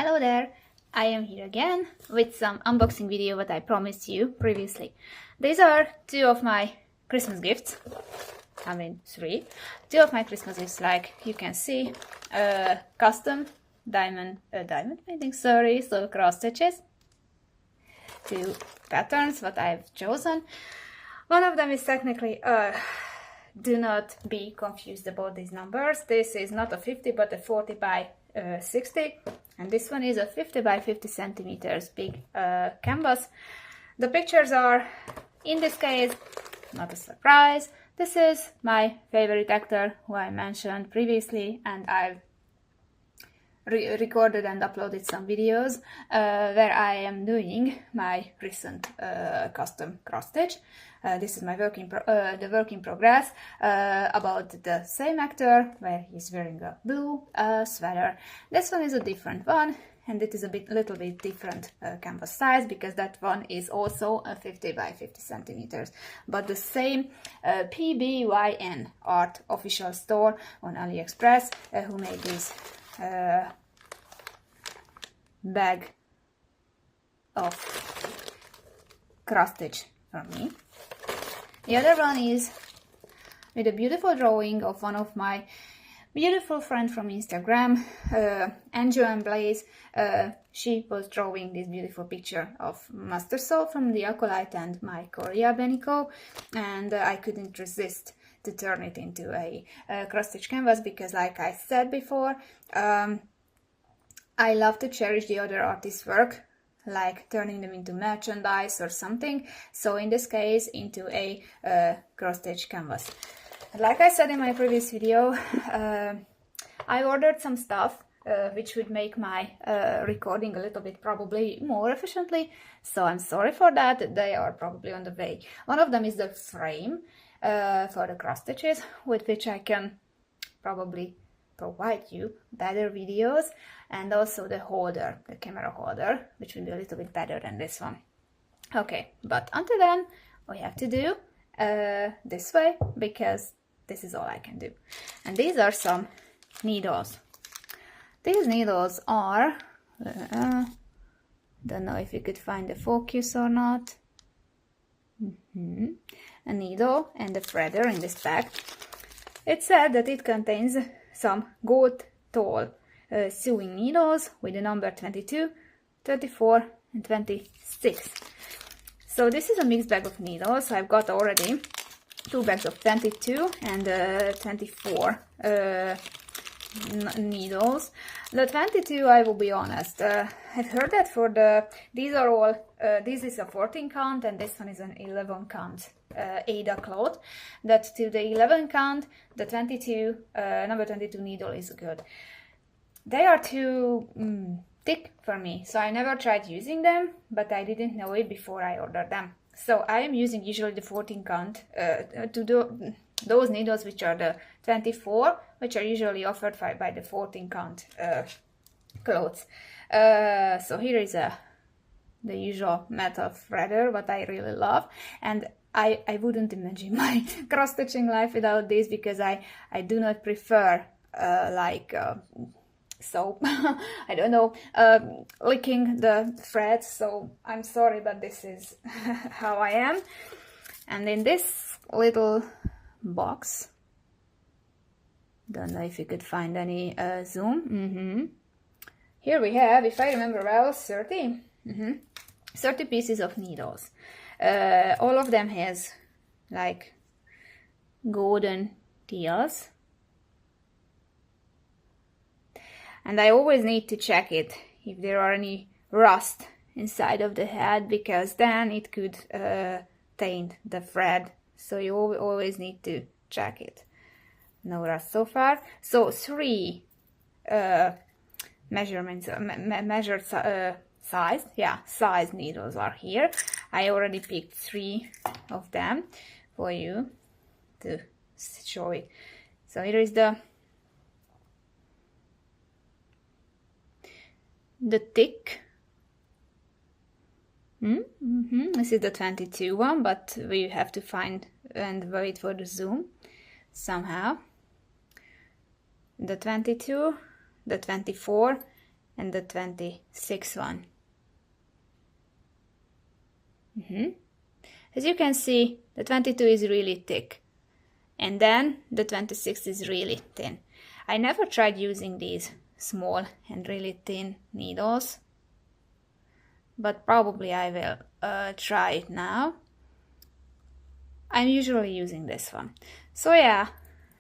Hello there, I am here again with some unboxing video that I promised you previously. These are two of my Christmas gifts. I mean three. Two of my Christmas gifts, like you can see, custom diamond painting, sorry, so cross stitches. Two patterns that I've chosen. One of them is technically, do not be confused about these numbers. This is not a 50 but a 40 by 60, and this one is a 50 by 50 centimeters big canvas. The pictures are, in this case, not a surprise. This is my favorite actor who I mentioned previously, and I've recorded and uploaded some videos where I am doing my recent custom cross stitch. This is my work in progress about the same actor, where he's wearing a blue sweater. This one is a different one, and it is a little bit different canvas size, because that one is also a 50 by 50 centimeters, but the same PBYN Art Official Store on AliExpress who made this bag of cross stitch for me. The other one is with a beautiful drawing of one of my beautiful friends from Instagram, Joanne. She was drawing this beautiful picture of mustard salt from the Acolyte and my Koria Beniko, and I couldn't resist to turn it into a cross stitch canvas, because like I said before, I love to cherish the other artists' work, like turning them into merchandise or something. So in this case, into a cross-stitch canvas. Like I said in my previous video, I ordered some stuff which would make my recording a little bit probably more efficiently. So I'm sorry for that. They are probably on the way. One of them is the frame for the cross stitches, with which I can probably provide you better videos, and also the holder, the camera holder, which will be a little bit better than this one. Okay, but until then, we have to do this way, because this is all I can do. And these are some needles. These needles are, don't know if you could find the focus or not. A needle and a threader in this bag. It said that it contains some gold tall sewing needles with the number 22, 24 and 26. So this is a mixed bag of needles. I've got already 2 bags of 22 and 24 needles. The 22, I will be honest, I've heard that for these are all, this is a 14 count and this one is an 11 count Ada cloth, that to the 11 count, the 22, number 22 needle is good. They are too thick for me, so I never tried using them, but I didn't know it before I ordered them. So I am using usually the 14 count to do those needles, which are the 24, which are usually offered by the 14 count clothes. So here is the usual metal threader, what I really love, and I wouldn't imagine my cross-stitching life without this, because I do not prefer soap, I don't know, licking the threads, so I'm sorry, but this is how I am. And in this little box, don't know if you could find any zoom, here we have, if I remember well, 30 pieces of needles. All of them has like golden tails, and I always need to check it if there are any rust inside of the head, because then it could taint the thread, so you always need to check it. No rust so far. So 3 measurements, measured size needles are here. I already picked 3 of them for you to show it. So here is the thick. This is the 22 one, but we have to find and wait for the zoom somehow. The 22, the 24 and the 26 one. As you can see, the 22 is really thick, and then the 26 is really thin. I never tried using these small and really thin needles, but probably I will try it now. I'm usually using this one. So yeah,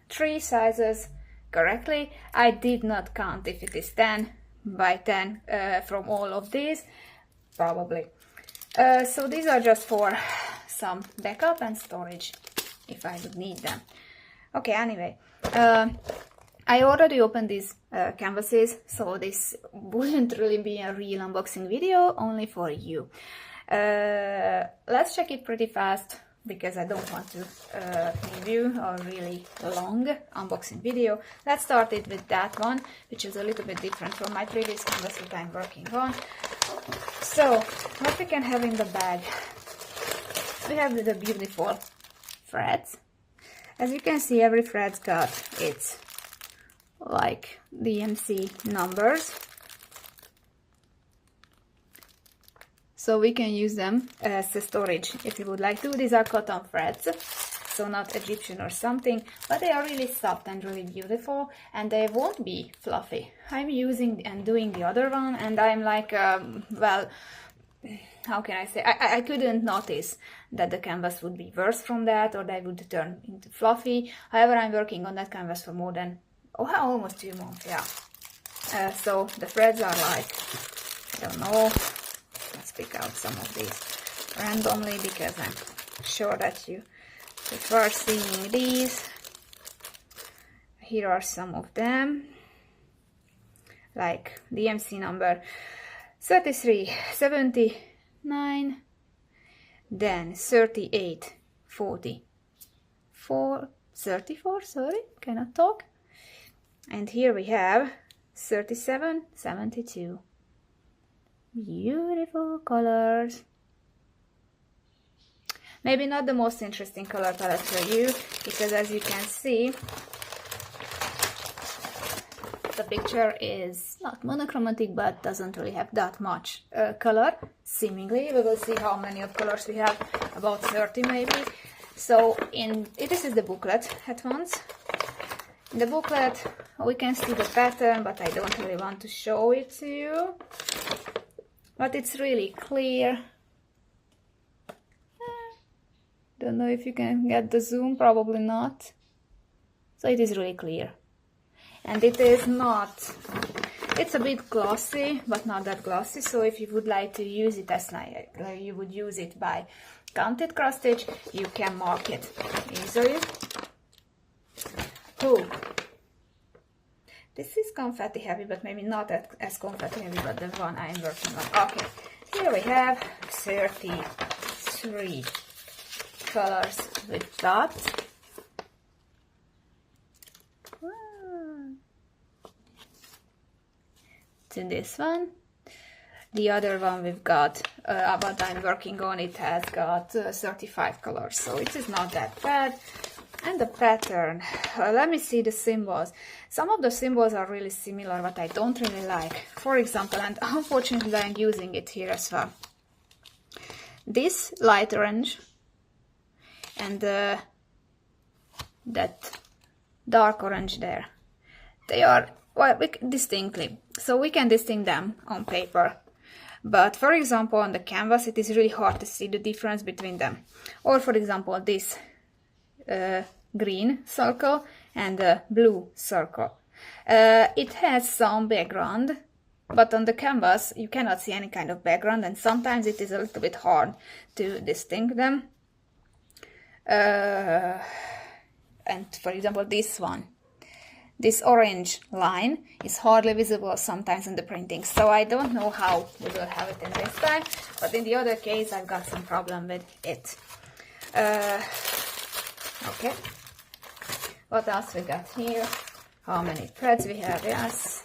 3 sizes correctly. I did not count if it is 10 by 10 from all of these, probably. So these are just for some backup and storage if I would need them. Okay, anyway, I already opened these canvases, so this wouldn't really be a real unboxing video, only for you. Let's check it pretty fast, because I don't want to give you a really long unboxing video. Let's start it with that one, which is a little bit different from my previous canvas that I'm working on. So, what we can have in the bag? We have the beautiful threads. As you can see, every thread's got its like DMC numbers. So we can use them as a storage if you would like to. These are cotton threads, so not Egyptian or something, but they are really soft and really beautiful, and they won't be fluffy. I'm using and doing the other one, and I'm like, well, how can I say, I couldn't notice that the canvas would be worse from that, or they would turn into fluffy. However, I'm working on that canvas for more than, almost 2 months, yeah. So the threads are like, I don't know, let's pick out some of these randomly, because I'm sure that you prefer seeing these. Here are some of them, like DMC number 33, 79, then 38, 44, 34, sorry, cannot talk. And here we have 37, 72. Beautiful colors. Maybe not the most interesting color palette for you, because as you can see, the picture is not monochromatic, but doesn't really have that much color, seemingly. We will see how many of colors we have, about 30 maybe. So this is the booklet at once. In the booklet we can see the pattern, but I don't really want to show it to you. But it's really clear. Don't know if you can get the zoom, probably not. So it is really clear. And it is not, it's a bit glossy, but not that glossy. So if you would like to use it as you would use it by counted cross stitch, you can mark it easily. Oh, this is confetti heavy, but maybe not as confetti heavy, but the one I'm working on. Okay, here we have 33 colors with dots. To this one. The other one we've got, what I'm working on, it has got 35 colors, so it is not that bad. And the pattern, let me see the symbols. Some of the symbols are really similar, but I don't really like. For example, and unfortunately I'm using it here as well. This light orange and that dark orange there, they are, well, distinctly, so we can distinguish them on paper, but for example on the canvas it is really hard to see the difference between them. Or for example this green circle and the blue circle, it has some background, but on the canvas you cannot see any kind of background, and sometimes it is a little bit hard to distinguish them. And for example this one, this orange line is hardly visible sometimes in the printing, so I don't know how we will have it in this time, but in the other case I've got some problem with it. Okay, what else we got here? How many threads we have? Yes,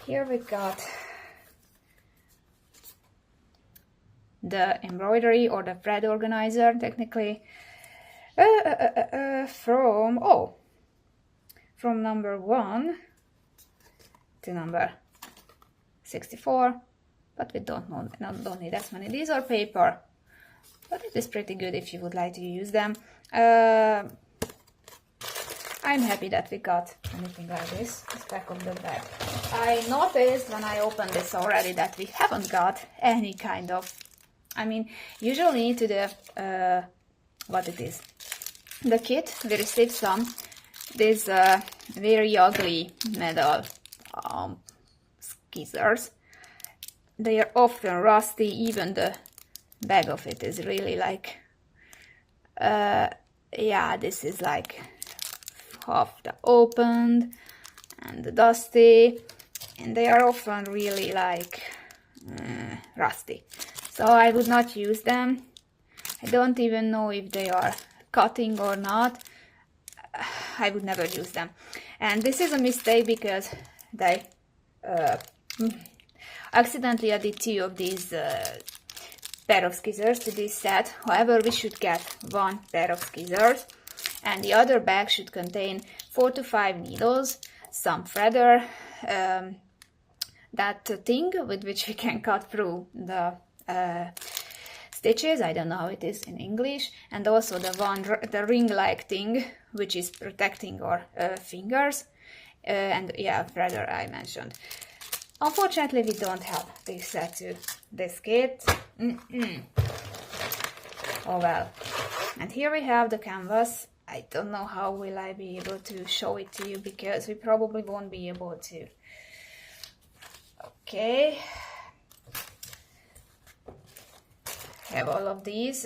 here we got the embroidery, or the thread organizer technically, from number 1 to number 64, but we don't need as many. These are paper, but it is pretty good if you would like to use them. I'm happy that we got anything like this, the back of the bag. I noticed when I opened this already that we haven't got any kind of, I mean, usually to the, what it is, the kit, we received these very ugly metal skizzers. They are often rusty, even the bag of it is really like, yeah, this is like half opened and dusty, and they are often really like rusty. So I would not use them. I don't even know if they are cutting or not. I would never use them. And this is a mistake because they accidentally added 2 of these pair of scissors to this set. However, we should get 1 pair of scissors, and the other bag should contain 4 to 5 needles, some threader, that thing with which we can cut through the stitches. I don't know how it is in English, and also the ring-like thing which is protecting our fingers, and yeah, threader I mentioned. Unfortunately, we don't have this set to this kit. Oh well. And here we have the canvas. I don't know how will I be able to show it to you, because we probably won't be able to. Okay. Have all of these.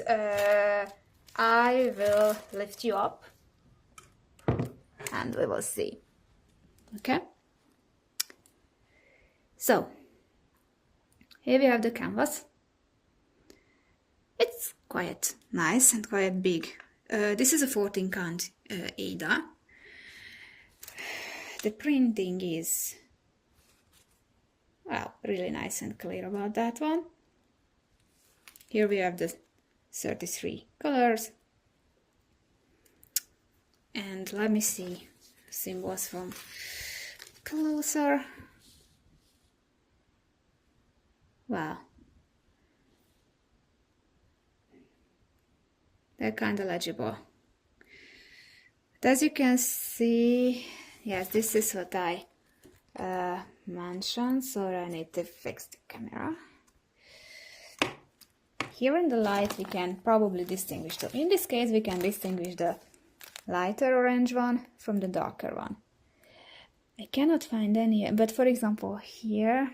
I will lift you up and we will see. Okay. So, here we have the canvas. It's quite nice and quite big. This is a 14 count Ada. The printing is, well, really nice and clear about that one. Here we have the 33 colors. And let me see symbols from closer. Wow. They're kind of legible. But as you can see, yes, this is what I mentioned, so I need to fix the camera. Here in the light we can probably distinguish them. In this case we can distinguish the lighter orange one from the darker one. I cannot find any, but for example here,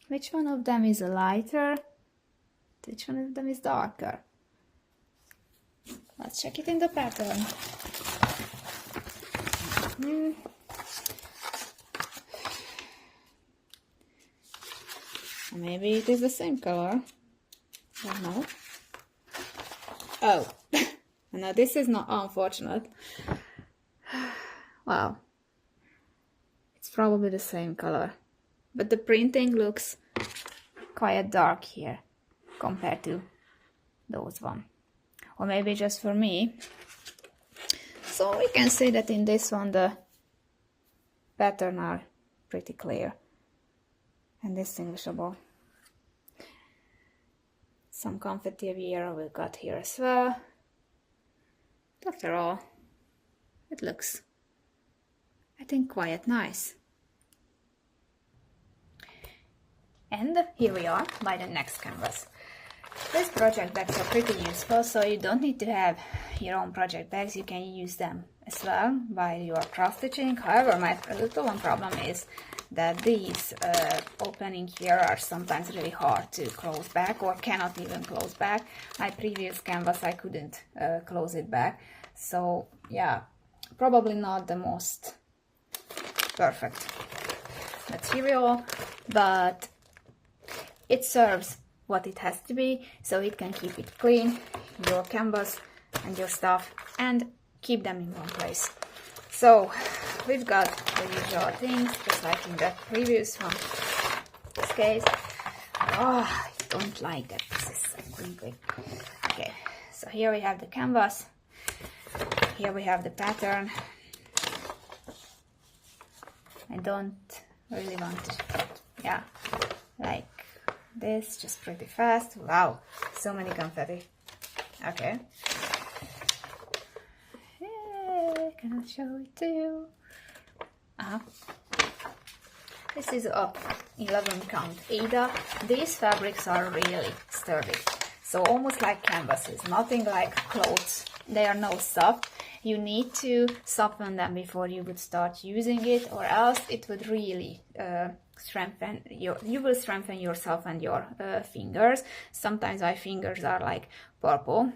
which one of them is a lighter? Which one of them is darker? Let's check it in the pattern. Maybe it is the same color. I don't know. Oh, no, this is not unfortunate. Wow. It's probably the same color. But the printing looks quite dark here compared to those one. Or maybe just for me. So we can say that in this one the pattern are pretty clear and distinguishable. Some confetti Viera we got here as well. But after all, it looks, I think, quite nice. And here we are by the next canvas. These project bags are pretty useful, so you don't need to have your own project bags. You can use them as well while you are cross stitching. However, my little one problem is that these opening here are sometimes really hard to close back, or cannot even close back. My previous canvas I couldn't close it back, so yeah, probably not the most perfect material, but it serves what it has to be, so it can keep it clean, your canvas and your stuff, and keep them in one place. So we've got the usual things, just like in the previous one. In this case, oh, I don't like that this is so crinkly. Okay, so here we have the canvas, here we have the pattern. I don't really want to, yeah, like this, just pretty fast. Wow, so many confetti. Okay. Hey, can I show it to you? This is a 11 count Ada. These fabrics are really sturdy, so almost like canvases, nothing like clothes. They are no soft. You need to soften them before you would start using it, or else it would really strengthen you will strengthen yourself and your fingers. Sometimes my fingers are like purple,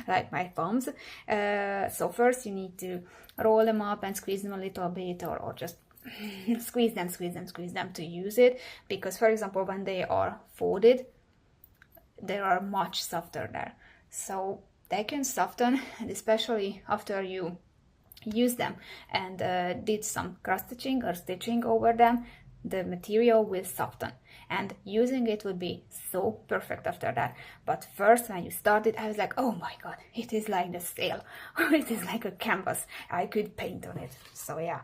like my palms. So first you need to roll them up and squeeze them a little bit, or just squeeze them to use it, because for example when they are folded they are much softer there, so they can soften, and especially after you use them and did some cross stitching or stitching over them, the material will soften, and using it would be so perfect after that. But first when you started, I was like, oh my god, it is like the sail, or it is like a canvas, I could paint on it. So yeah.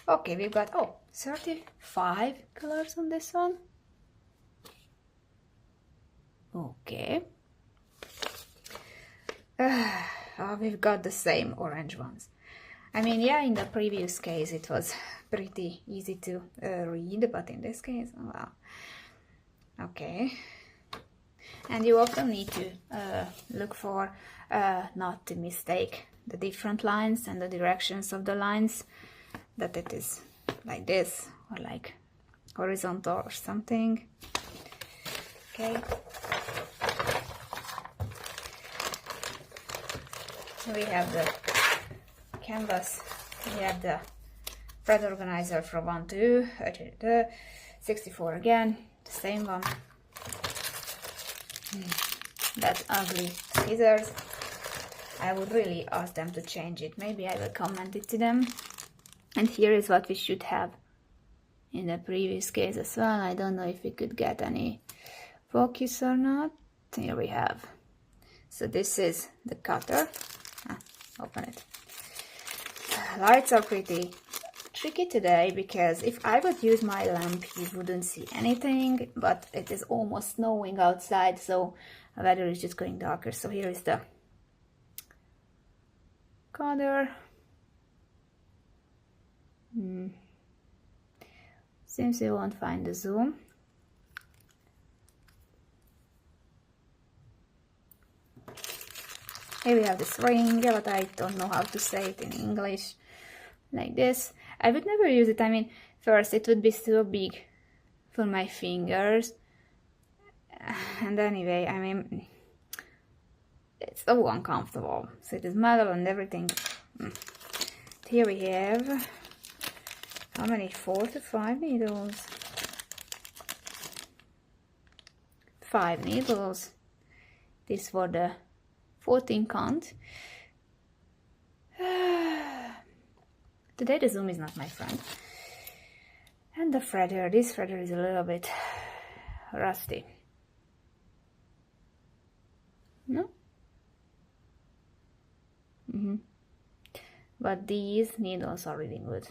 Okay, we've got 35 colors on this one. Okay. We've got the same orange ones. I mean, yeah, in the previous case it was pretty easy to read, but in this case, wow. Okay. And you often need to look for not to mistake the different lines and the directions of the lines, that it is like this or like horizontal or something. Okay. We have the canvas, we have the thread organizer from 1 to 64 again, the same one. That ugly scissors, I would really ask them to change it. Maybe I will comment it to them. And here is what we should have in the previous case as well. I don't know if we could get any focus or not. Here we have. So this is the cutter. Open it. Lights are pretty tricky today, because if I would use my lamp you wouldn't see anything, but it is almost snowing outside, so the weather is just going darker. So here is the cutter. Seems you won't find the zoom. Here we have this ring, but I don't know how to say it in English. Like this. I would never use it. I mean, first it would be so big for my fingers. And anyway, I mean, it's so uncomfortable. So it is metal and everything. Here we have, how many? 4 to 5 needles. 5 needles. This for the 14 count. Today the zoom is not my friend. And the threader. This threader is a little bit rusty. No? But these needles are really good.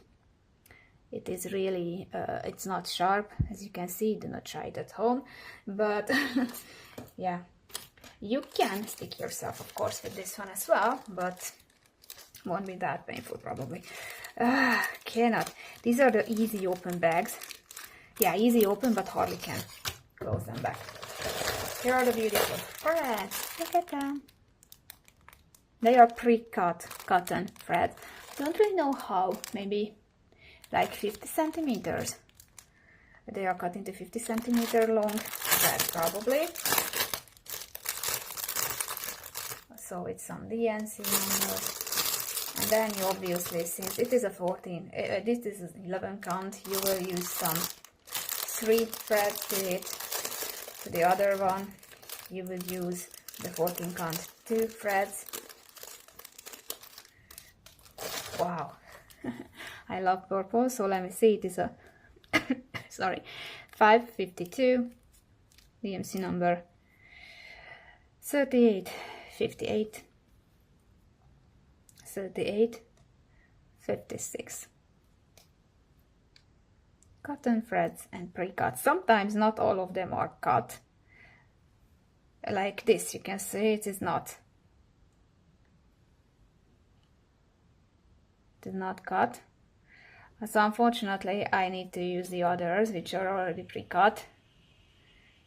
It is really, it's not sharp, as you can see. Do not try it at home, but yeah, you can stick yourself, of course, with this one as well, but won't be that painful probably. Cannot. These are the easy open bags. Yeah, easy open, but hardly can close them back. Here are the beautiful threads. Look at them. They are pre-cut cotton threads. Don't really know how. Maybe like 50 centimeters. They are cut into 50 centimeter long threads probably. So it's some DNC number. And then you obviously, since it is a 14, this is an 11 count, you will use some 3 threads to it. To the other one, you will use the 14 count 2 threads. Wow, I love purple, so let me see, it is a, sorry, 552, DMC number 3858. 3856. cotton threads and pre-cut. Sometimes not all of them are cut. Like this, you can see it is not. It is not cut. So unfortunately I need to use the others, which are already pre-cut,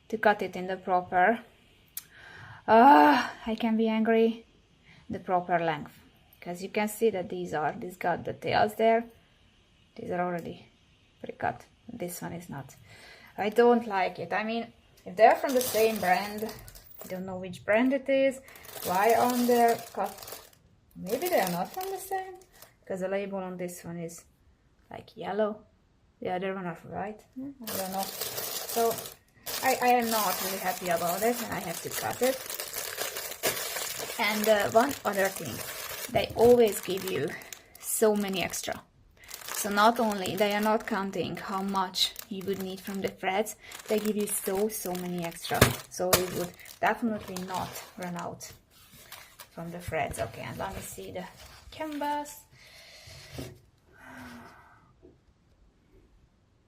to cut it in the proper, I can be angry, the proper length. Because you can see that these got the tails there. These are already pre-cut. This one is not. I don't like it. I mean, if they're from the same brand, I don't know which brand it is, why aren't they cut? Maybe they are not from the same, because the label on this one is like yellow, the other one are white. I don't know. So I am not really happy about it, and I have to cut it. And one other thing, they always give you so many extra. So not only they are not counting how much you would need from the threads, they give you so many extra. So it would definitely not run out from the threads. Okay, and let me see the canvas.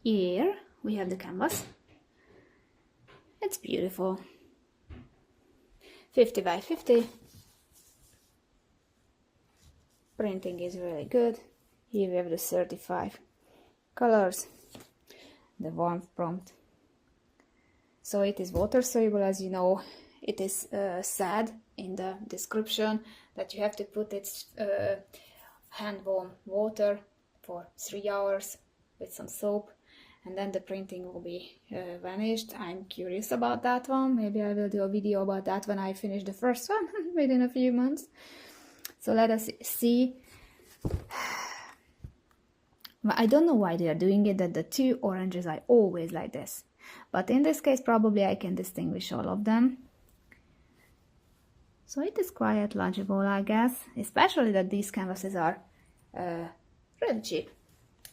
Here we have the canvas. It's beautiful. 50 by 50. Printing is really good. Here we have the 35 colors, the warmth prompt. So it is water soluble, as you know. It is said in the description that you have to put it hand warm water for 3 hours with some soap, and then the printing will be vanished. I'm curious about that one. Maybe I will do a video about that when I finish the first one within a few months. So let us see. I don't know why they are doing it, that the two oranges are always like this. But in this case, probably I can distinguish all of them. So it is quite legible, I guess. Especially that these canvases are really cheap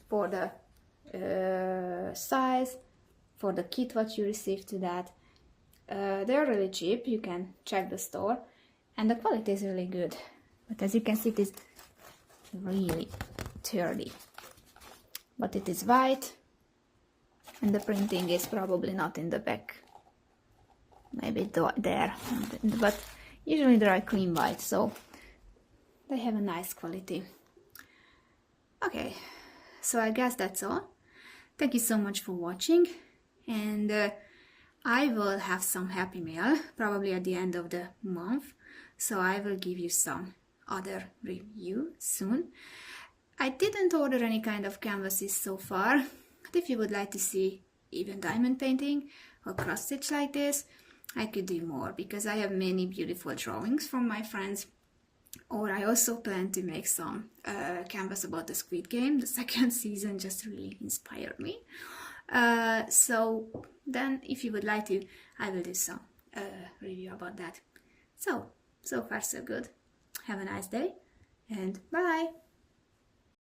for the size, for the kit what you receive to that. They're really cheap. You can check the store. And the quality is really good. But as you can see, it is really dirty. But it is white, and the printing is probably not in the back. Maybe there, but usually they are clean white, so they have a nice quality. Okay, so I guess that's all. Thank you so much for watching, and I will have some happy mail probably at the end of the month, so I will give you some other review soon. I didn't order any kind of canvases so far, but if you would like to see even diamond painting or cross stitch like this, I could do more, because I have many beautiful drawings from my friends. Or I also plan to make some canvas about the Squid Game. The second season just really inspired me. So then if you would like to, I will do some review about that. So far so good. Have a nice day, and bye!